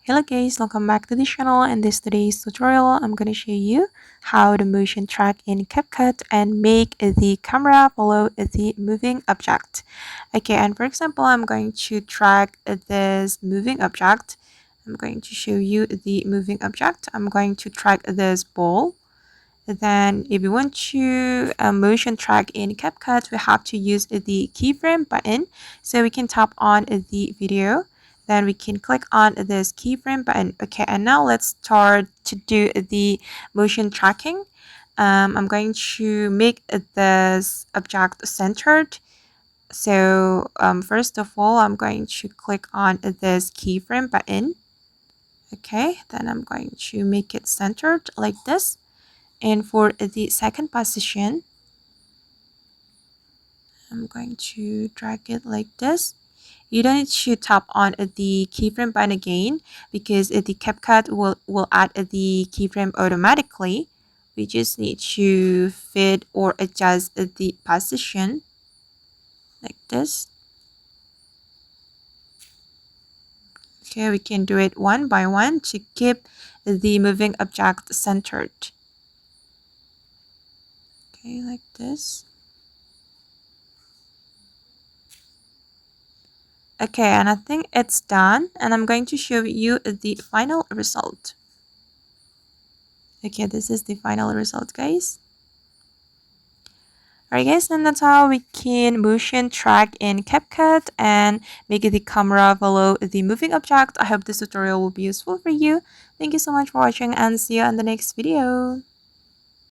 Hello guys, welcome back to the channel. In this today's tutorial, I'm going to show you how to motion track in CapCut and make the camera follow the moving object. Okay, and for example, I'm going to track this moving object. I'm going to show you the moving object. I'm going to track this ball. Then if you want to motion track in CapCut, we have to use the keyframe button. So we can tap on the video. Then we can click on this keyframe button. Okay, and now let's start to do the motion tracking. I'm going to make this object centered. So first of all, I'm going to click on this keyframe button. Okay, then I'm going to make it centered like this. And for the second position, I'm going to drag it like this. You don't need to tap on the keyframe button again because the CapCut will add the keyframe automatically. We just need to fit or adjust the position like this. Okay, we can do it one by one to keep the moving object centered. Okay, like this. Okay, and I think it's done, and I'm going to show you the final result. Okay, this is the final result, guys. Alright guys, then that's how we can motion track in CapCut and make the camera follow the moving object. I hope this tutorial will be useful for you. Thank you so much for watching and see you in the next video.